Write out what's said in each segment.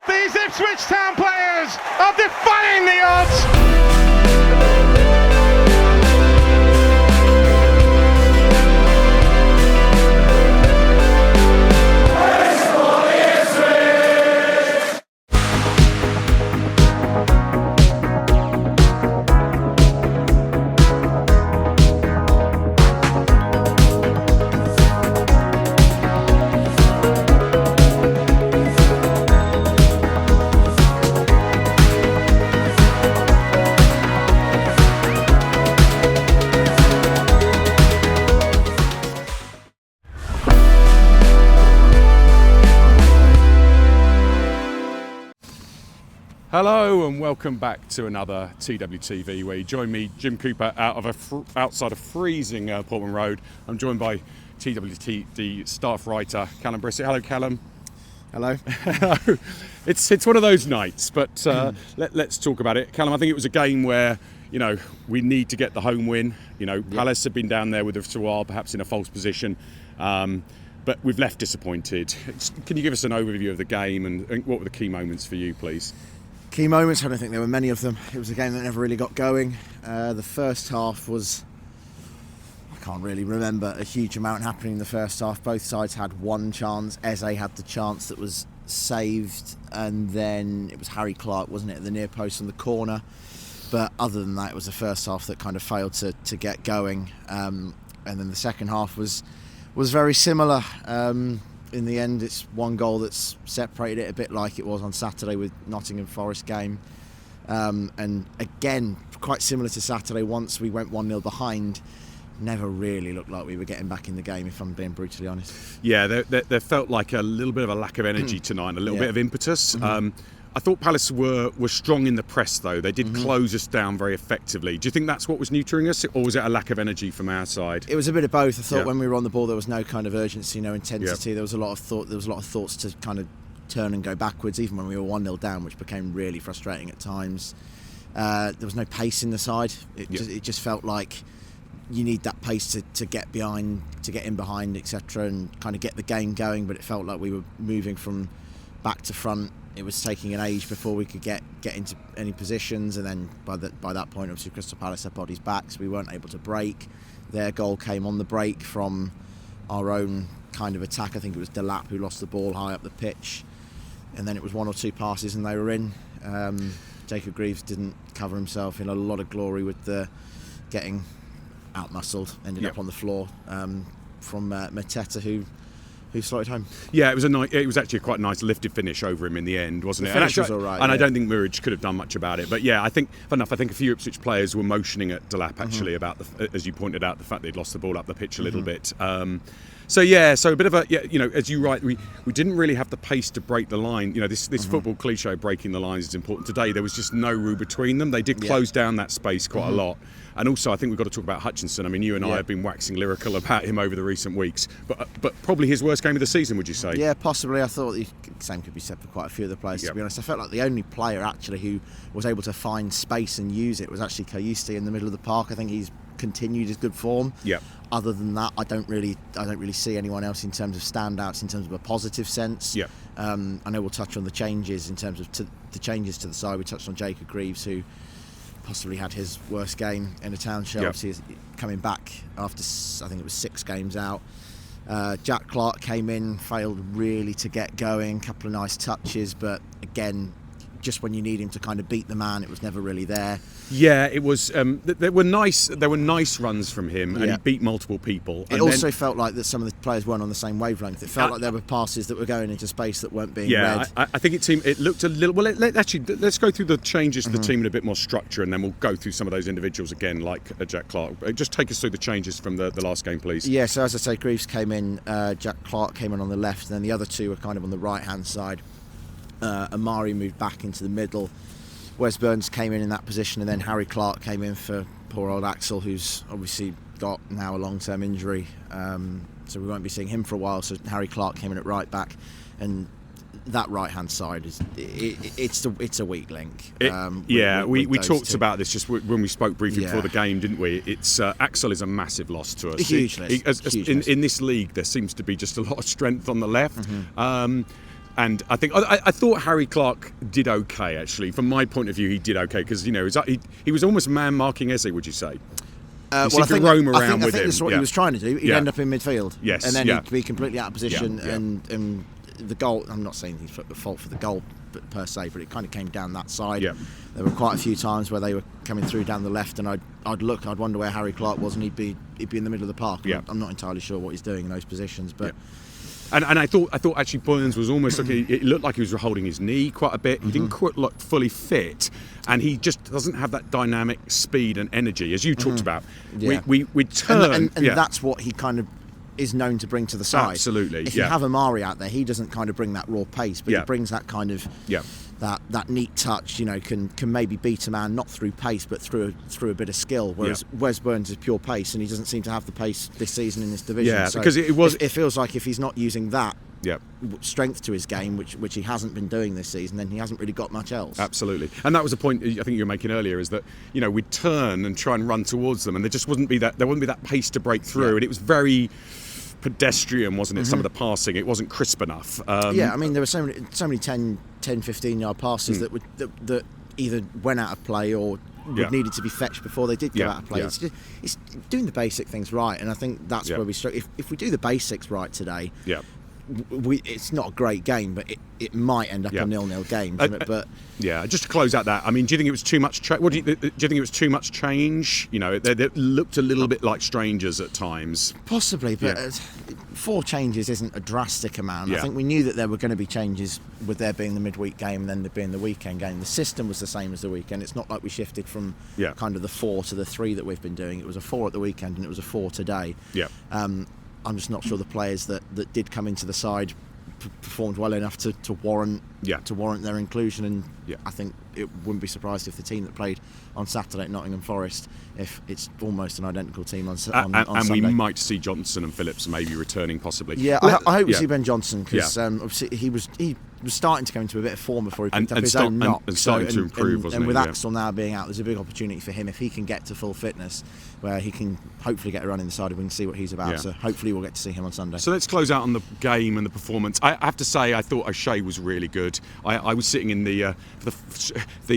These Ipswich Town players are defying the odds. Hello and welcome back to another TWTV where you join me, Jim Cooper, outside of freezing Portman Road. I'm joined by TWTV staff writer Kallum Brisset. Hello, Kallum. Hello. It's one of those nights, but let's talk about it. Kallum, I think it was a game where, you know, we need to get the home win. You know, Palace have been down there with us for a while, perhaps in a false position. But we've left disappointed. Can you give us an overview of the game and what were the key moments for you, please? Key moments, I don't think there were many of them. It was a game that never really got going. The first half was, I can't really remember a huge amount happening in the first half. Both sides had one chance. Eze had the chance that was saved, and then it was Harry Clark, wasn't it, at the near post on the corner. But other than that, it was the first half that kind of failed to get going. And then the second half was very similar. In the end, it's one goal that's separated it, a bit like it was on Saturday with Nottingham Forest game. And again, quite similar to Saturday, once we went 1-0 behind, never really looked like we were getting back in the game, if I'm being brutally honest. Yeah, there felt like a little bit of a lack of energy tonight, a little bit of impetus. I thought Palace were strong in the press, though. They did close us down very effectively. Do you think that's what was neutering us, or was it a lack of energy from our side? It was a bit of both. I thought when we were on the ball, there was no kind of urgency, no intensity. There was a lot of thought. There was a lot of thoughts to kind of turn and go backwards, even when we were 1-0 down, which became really frustrating at times. There was no pace in the side. It just felt like you need that pace to get behind, to get in behind, etc., and kind of get the game going. But it felt like we were moving from back to front. It was taking an age before we could get into any positions, and then by that point, obviously Crystal Palace had bodies back, so we weren't able to break. Their goal came on the break from our own kind of attack. I think it was Delap who lost the ball high up the pitch, and then it was one or two passes and they were in. Jacob Greaves didn't cover himself in a lot of glory with the getting out-muscled, ended up on the floor from Mateta, who slotted home. Yeah, it was actually a quite nice lifted finish over him in the end, wasn't it? The finish was all right. And I don't think Muric could have done much about it. But yeah, I think a few Ipswich players were motioning at Delap actually about, as you pointed out, the fact they'd lost the ball up the pitch a little bit. So a bit of a, as you rightly, we didn't really have the pace to break the line. You know, this football cliche, breaking the lines, is important. Today there was just no room between them. They did close down that space quite a lot. And also, I think we've got to talk about Hutchinson. I mean, you and I have been waxing lyrical about him over the recent weeks, but probably his worst game of the season, would you say? Yeah, possibly. I thought the same could be said for quite a few of the players, to be honest. I felt like the only player actually who was able to find space and use it was actually Kayusti in the middle of the park. I think he's continued his good form. Yeah. Other than that, I don't really see anyone else in terms of standouts, in terms of a positive sense. Yeah. I know we'll touch on the changes in terms of the changes to the side. We touched on Jacob Greaves, who possibly had his worst game in a town show. Obviously, he's coming back after, I think it was 6 games out. Jack Clark came in, failed really to get going. A couple of nice touches, but again, just when you need him to kind of beat the man, it was never really there. Yeah, it was. There were nice runs from him, and he beat multiple people. It also felt like that some of the players weren't on the same wavelength. It felt like there were passes that were going into space that weren't being read. I think it looked a little. Well, let's go through the changes to the team in a bit more structure, and then we'll go through some of those individuals again, like Jack Clark. Just take us through the changes from the last game, please. Yeah, so as I say, Greaves came in, Jack Clark came in on the left, and then the other two were kind of on the right-hand side. Amari moved back into the middle. Wes Burns came in that position, and then Harry Clark came in for poor old Axel, who's obviously got now a long-term injury, so we won't be seeing him for a while. So Harry Clark came in at right back, and that right-hand side it's a weak link. We talked about this just when we spoke briefly before the game, didn't we? It's Axel is a massive loss to us. Huge loss. In this league, there seems to be just a lot of strength on the left. And I think I thought Harry Clarke did okay, actually. From my point of view, he did okay because he was almost man marking Eze, would you say? I think that's what he was trying to do. He'd end up in midfield, yes, and then he'd be completely out of position. Yeah. And the goal, I'm not saying he's at the fault for the goal per se, but it kind of came down that side. Yeah. There were quite a few times where they were coming through down the left, and I'd wonder where Harry Clarke was, and he'd be in the middle of the park. Yeah. I'm not entirely sure what he's doing in those positions, but. Yeah. And I thought actually Burns was almost it looked like he was holding his knee quite a bit. He didn't quite look fully fit, and he just doesn't have that dynamic speed and energy as you talked about. Yeah. We turn, and that's what he kind of is known to bring to the side. Absolutely. If you have Amari out there, he doesn't kind of bring that raw pace, but he brings that kind of that neat touch. Can maybe beat a man not through pace but through a bit of skill. Whereas Wes Burns is pure pace, and he doesn't seem to have the pace this season in this division. Yeah, so because it feels like if he's not using that yeah. strength to his game, which he hasn't been doing this season, then he hasn't really got much else. Absolutely. And that was a point I think you were making earlier, is that, you know, we'd turn and try and run towards them, and there just wouldn't be that pace to break through, Yeah. and it was very pedestrian, wasn't it? Some of the passing, it wasn't crisp enough. Yeah, I mean, there were so many 10, 15 yard passes that either went out of play or needed to be fetched before they did go out of play. Yeah. It's doing the basic things right, and I think that's where we struggle. If we do the basics right today, it's not a great game, but it might end up a 0-0 game. But yeah, just to close out that, I mean, do you think it was too much? Do you think it was too much change? You know, they looked a little bit like strangers at times. Possibly, but 4 changes isn't a drastic amount. Yeah. I think we knew that there were going to be changes with there being the midweek game and then there being the weekend game. The system was the same as the weekend. It's not like we shifted from kind of the 4 to the 3 that we've been doing. It was a 4 at the weekend and it was a 4 today. Yeah. I'm just not sure the players that did come into the side performed well enough to warrant their inclusion, and I think it wouldn't be surprised if the team that played on Saturday at Nottingham Forest, if it's almost an identical team on Sunday. And we might see Johnson and Phillips maybe returning possibly. Yeah, I hope we see Ben Johnson, because obviously he was starting to come into a bit of form before he picked up his own knock. And starting to improve, wasn't and he? with Axel now being out, there's a big opportunity for him if he can get to full fitness, where he can hopefully get a run in the side and we can see what he's about. Yeah. So hopefully we'll get to see him on Sunday. So let's close out on the game and the performance. I have to say, I thought O'Shea was really good. I was sitting in the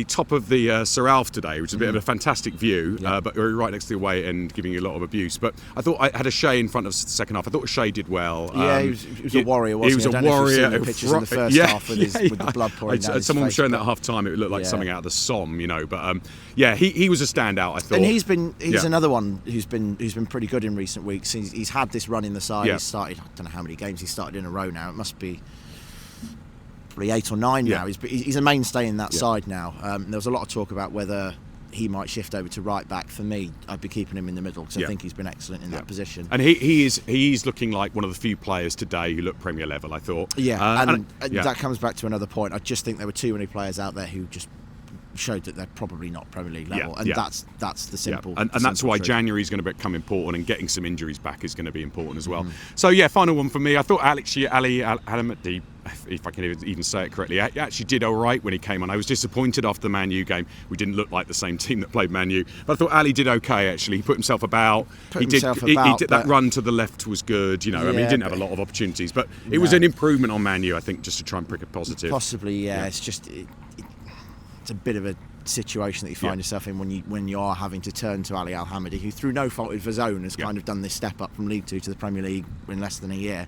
top of the Sir Alf today, which is a bit of a fantastic view, but we were right next to the away end, giving you a lot of abuse. But I thought I had O'Shea in front of the second half. I thought O'Shea did well. Yeah, he was a warrior, wasn't he? He was a warrior. The pictures in the first half with the blood pouring down his Someone was face, showing that at half time. It looked like something out of the Somme, you know. But he was a standout, I thought. And he's another one who's been pretty good in recent weeks. He's had this run in the side. He's started, I don't know how many games he started in a row now. It must be probably 8 or 9 now. He's a mainstay in that side now. There was a lot of talk about whether he might shift over to right back. For me, I'd be keeping him in the middle because I think he's been excellent in that position. And he's looking like one of the few players today who look Premier level, I thought. And that comes back to another point. I just think there were too many players out there who just showed that they're probably not Premier League level, and that's the simple. And that's why January is going to become important, and getting some injuries back is going to be important as well. So final one for me. I thought Ali Al-Hamadi, if I can even say it correctly, actually did all right when he came on. I was disappointed after the Man U game. We didn't look like the same team that played Man U, but I thought Ali did okay. Actually, he put himself about. He did that run to the left was good. You know, I mean, he didn't have a lot of opportunities, but it was an improvement on Man U, I think, just to try and prick a positive. Possibly, It's just. It's a bit of a situation that you find yourself in when you are having to turn to Ali Al-Hamadi, who through no fault of his own has kind of done this step up from League 2 to the Premier League in less than a year.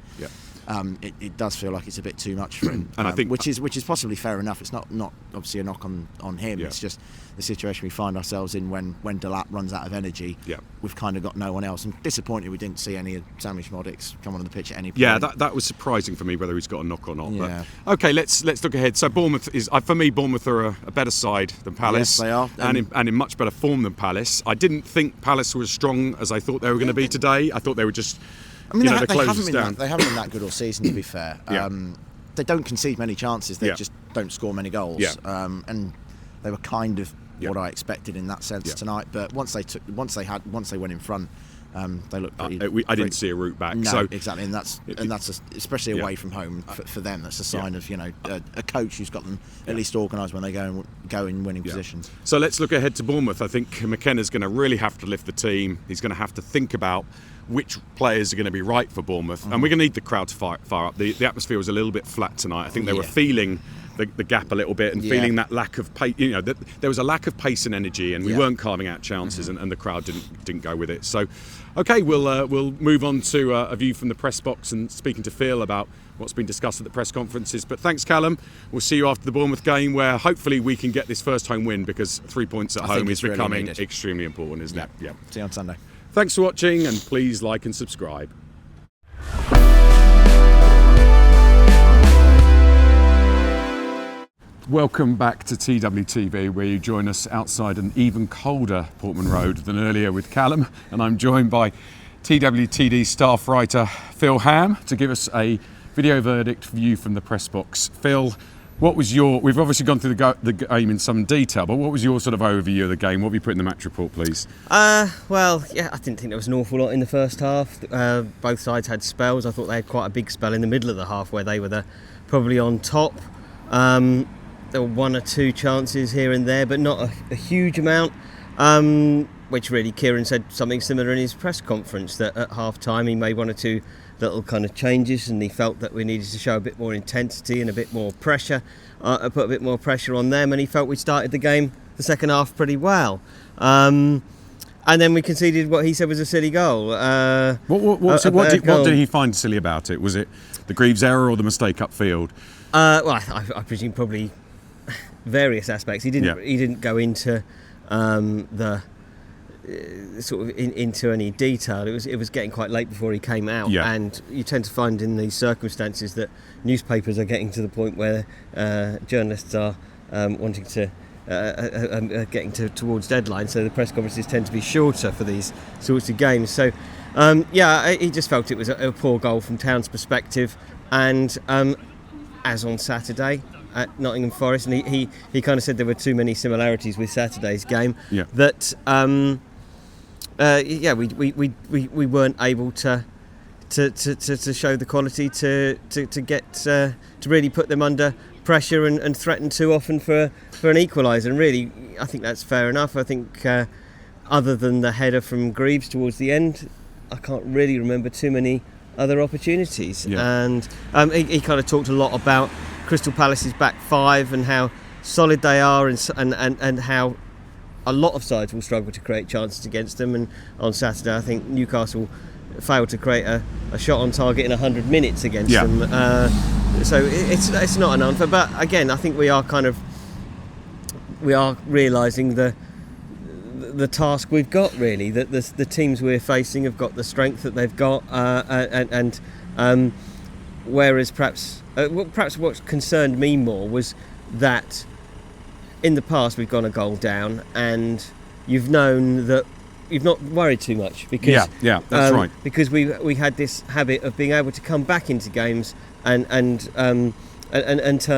It does feel like it's a bit too much for him, and I think which is possibly fair enough. It's not obviously a knock on him. It's just the situation we find ourselves in when Delap runs out of energy. We've kind of got no one else. I'm disappointed we didn't see any of Sami Szmodics come on the pitch at any point. That was surprising for me, whether he's got a knock or not. But, okay, let's look ahead. So Bournemouth is, for me, Bournemouth are a better side than Palace. Yes, they are, and in much better form than Palace. I didn't think Palace were as strong as I thought they were going to be today. I thought they were just. I mean, they haven't been that good all season, to be fair. They don't concede many chances. They just don't score many goals. And they were kind of what I expected in that sense tonight. But once they went in front, They look pretty. I didn't see a route back. No, so exactly, and that's especially away from home for them. That's a sign of a coach who's got them at least organised when they go in winning positions. So let's look ahead to Bournemouth. I think McKenna's going to really have to lift the team. He's going to have to think about which players are going to be right for Bournemouth, and we're going to need the crowd to fire up. The atmosphere was a little bit flat tonight. I think they were feeling the gap a little bit and feeling that lack of pace. There was a lack of pace and energy, and we weren't carving out chances, and the crowd didn't go with it. So, okay, we'll move on to a view from the press box and speaking to Phil about what's been discussed at the press conferences. But thanks, Kallum. We'll see you after the Bournemouth game, where hopefully we can get this first home win, because 3 points at home is becoming really extremely important, isn't it? Yeah. See you on Sunday. Thanks for watching, and please like and subscribe. Welcome back to TWTV, where you join us outside an even colder Portman Road than earlier with Kallum, and I'm joined by TWTV staff writer Phil Ham to give us a video verdict view from the press box. Phil, what was we've obviously gone through the game in some detail, but what was your sort of overview of the game? What have you put in the match report, please? Well, I didn't think there was an awful lot in the first half. Both sides had spells. I thought they had quite a big spell in the middle of the half where they were probably on top. There were one or two chances here and there, but not a huge amount, which really Kieran said something similar in his press conference, that at half-time he made one or two little kind of changes, and he felt that we needed to show a bit more intensity and a bit more pressure, put a bit more pressure on them, and he felt we started the game, the second half, pretty well. And then we conceded what he said was a silly goal. What did he find silly about it? Was it the Greaves error or the mistake upfield? Well, I presume probably various aspects. He didn't go into the sort of into any detail. It was getting quite late before he came out, and you tend to find in these circumstances that newspapers are getting to the point where journalists are wanting to getting towards deadline, so the press conferences tend to be shorter for these sorts of games. So he just felt it was a poor goal from Town's perspective, and as on Saturday at Nottingham Forest, and he kind of said there were too many similarities with Saturday's game, that we weren't able to show the quality to get to really put them under pressure and threaten too often for an equaliser. And really, I think that's fair enough. I think other than the header from Greaves towards the end, I can't really remember too many other opportunities. And he kind of talked a lot about Crystal Palace's back five and how solid they are, and how a lot of sides will struggle to create chances against them. And on Saturday, I think Newcastle failed to create a shot on target in 100 minutes against them. So it's not an unfair, but again, I think we are realising the task we've got, really, that the teams we're facing have got the strength that they've got, and whereas perhaps what concerned me more was that in the past we've gone a goal down, and you've known that you've not worried too much, because that's right, because we had this habit of being able to come back into games and turn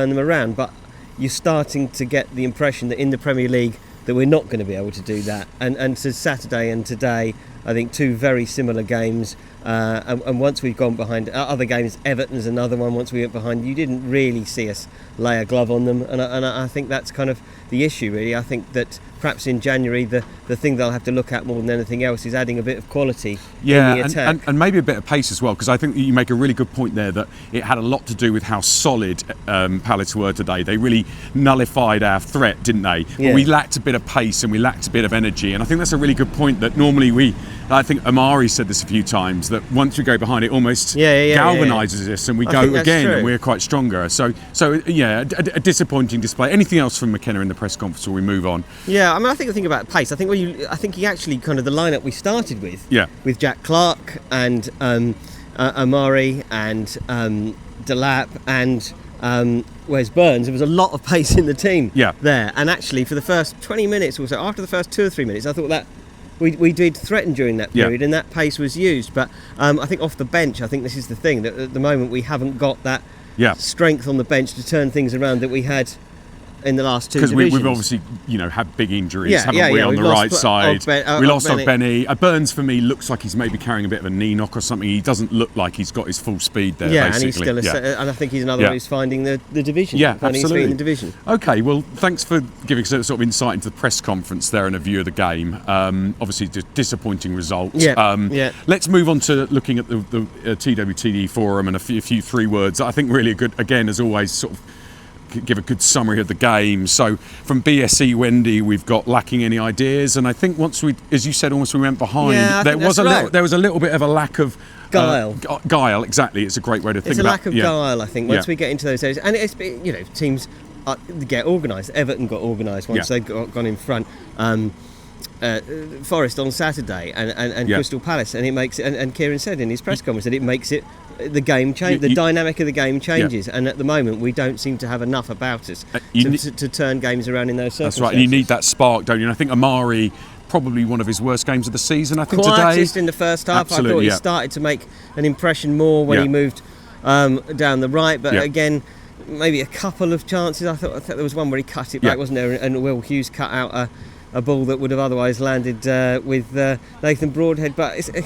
them around. But you're starting to get the impression that in the Premier League that we're not going to be able to do that. And so Saturday and today, I think two very similar games. And once we've gone behind other games, Everton's another one. Once we went behind, you didn't really see us lay a glove on them, and I think that's kind of the issue, really. I think that perhaps in January the thing they'll have to look at more than anything else is adding a bit of quality in the attack. And maybe a bit of pace as well, because I think you make a really good point there that it had a lot to do with how solid Palace were today. They really nullified our threat, didn't they? Yeah. We lacked a bit of pace and we lacked a bit of energy, and I think that's a really good point, that normally I think Amari said this a few times, that once we go behind, it almost galvanises us, and we go again, and we're quite stronger. So a disappointing display. Anything else from McKenna in the press conference, or we move on? Yeah, I mean, I think the thing about pace, I think he actually kind of the lineup we started with Jack Clark and Amari and Delap and Wes Burns, there was a lot of pace in the team there. And actually, for the first 20 minutes or so, after the first 2 or 3 minutes, I thought that we did threaten during that period, and that pace was used. But I think off the bench, I think this is the thing, that at the moment we haven't got that strength on the bench to turn things around that we had in the last two because divisions. we've obviously had big injuries, Yeah, haven't we, on we've the lost right side. We lost Ogbene. Ogbene. Burns for me looks like he's maybe carrying a bit of a knee knock or something. He doesn't look like he's got his full speed there. Yeah, basically. and he's still and I think he's another one who's finding the division. Yeah, finding his feet absolutely. in the division. Okay, well, thanks for giving us a sort of insight into the press conference there and a view of the game. Obviously, disappointing result. Let's move on to looking at the TWTV forum and a few three words. I think really a good, again, as always, sort of give a good summary of the game. So from BSE Wendy, we've got lacking any ideas, and I think once we, as you said, almost we went behind. There was a little bit of a lack of guile. Guile, exactly. It's a great way to think about it. It's a lack of guile, I think, once we get into those areas, and it's teams get organised. Everton got organised once they gone in front. Forest on Saturday and Crystal Palace, and it makes it, and Kieran said in his press conference that it makes it the game change. The dynamic of the game changes, and at the moment we don't seem to have enough about us to turn games around in those circumstances. That's right, and you need that spark, don't you? And I think Amari, probably one of his worst games of the season, I think, today. Just in the first half. Absolutely, I thought he started to make an impression more when he moved down the right, but again, maybe a couple of chances. I thought there was one where he cut it back, wasn't there? And Will Hughes cut out a ball that would have otherwise landed with Nathan Broadhead, but it's a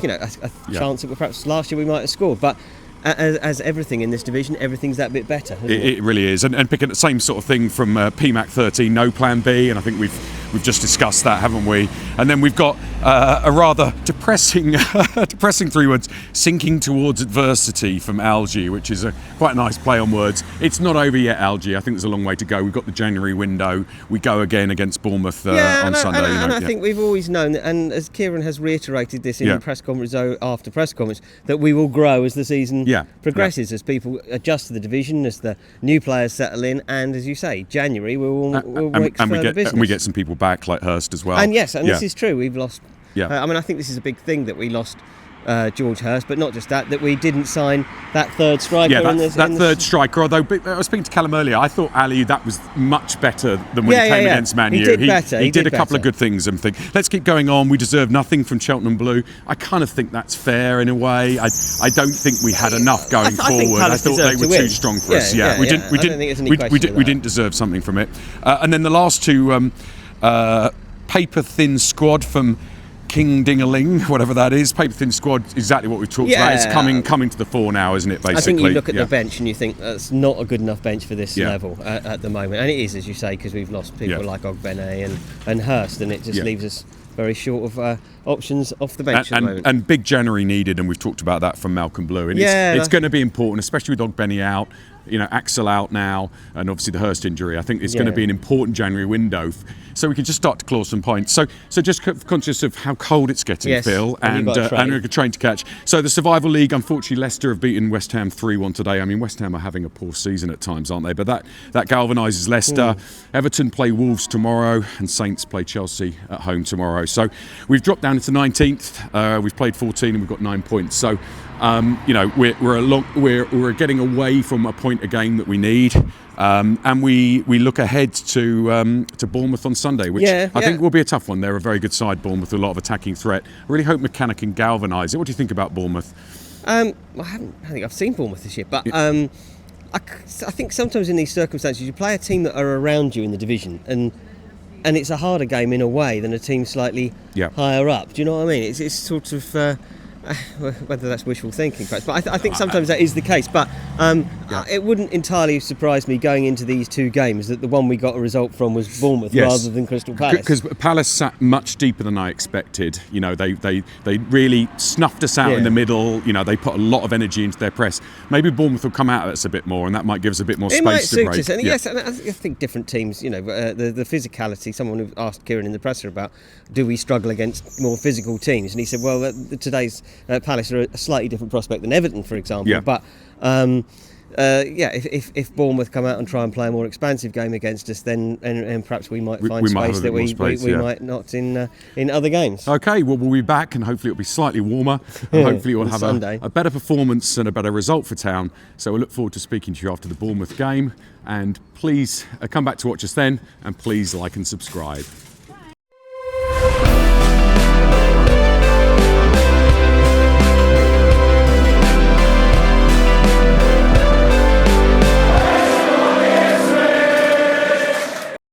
chance that perhaps last year we might have scored. But as everything in this division, everything's that bit better. It really is, and picking the same sort of thing from PMAC 13, no plan B, and I think we've just discussed that, haven't we? And then we've got a rather depressing 3 words: sinking towards adversity from Algie, which is quite a nice play on words. It's not over yet, Algie. I think there's a long way to go. We've got the January window. We go again against Bournemouth on Sunday. And I think we've always known, and as Kieran has reiterated this in press conference after press conference, that we will grow as the season progresses, as people adjust to the division, as the new players settle in, and as you say, January we'll make further business. And we get some people back like Hurst as well. And this is true. We've lost. I think this is a big thing that we lost George Hurst, but not just that we didn't sign that third striker. Third striker, although I was speaking to Kallum earlier, I thought Ali, that was much better than when he came against Man U. He did better. He did a couple of good things and think, let's keep going on. We deserve nothing from Cheltenham Blue. I kind of think that's fair in a way. I don't think we had enough going forward. I thought they were too strong for us. We didn't deserve something from it. And then the last two, paper thin squad from King Ding-a-ling, whatever that is. Paper thin squad, exactly what we talked about. It's coming to the fore now, isn't it, basically? I think you look at the bench and you think that's not a good enough bench for this level at the moment. And it is, as you say, because we've lost people like Ogbene and Hurst, and it just leaves us very short of options off the bench at the moment. And big January needed, and we've talked about that from Malcolm Blue. And it's going to be important, especially with Ogbene out, Axel out now, and obviously the Hurst injury. I think it's going to be an important January window, so we can just start to claw some points. So just conscious of how cold it's getting, Phil, and we're train to catch. So the Survival League, unfortunately, Leicester have beaten West Ham 3-1 today. I mean, West Ham are having a poor season at times, aren't they? But that galvanises Leicester. Everton play Wolves tomorrow, and Saints play Chelsea at home tomorrow. So we've dropped down into 19th. We've played 14 and we've got 9 points. So we're getting away from a point a game that we need, and we look ahead to Bournemouth on Sunday, which I think will be a tough one. They're a very good side, Bournemouth, with a lot of attacking threat. I really hope McKenna can galvanise it. What do you think about Bournemouth? I think I've seen Bournemouth this year, but I think sometimes in these circumstances you play a team that are around you in the division, and it's a harder game in a way than a team slightly higher up. Do you know what I mean? It's sort of whether that's wishful thinking, perhaps, but I think sometimes that is the case. But it wouldn't entirely surprise me going into these two games that the one we got a result from was Bournemouth rather than Crystal Palace. Because Palace sat much deeper than I expected. They really snuffed us out in the middle. They put a lot of energy into their press. Maybe Bournemouth will come out at us a bit more, and that might give us a bit more space to break. Us. And and I think different teams. The physicality. Someone who asked Kieran in the presser about, do we struggle against more physical teams? And he said, well, today's Palace are a slightly different prospect than Everton, for example. But if Bournemouth come out and try and play a more expansive game against us, then and perhaps we might find space that we might not in other games. Okay, well, we'll be back, and hopefully it'll be slightly warmer, and hopefully we'll have a better performance and a better result for Town. So we'll look forward to speaking to you after the Bournemouth game, and please come back to watch us then, and please like and subscribe.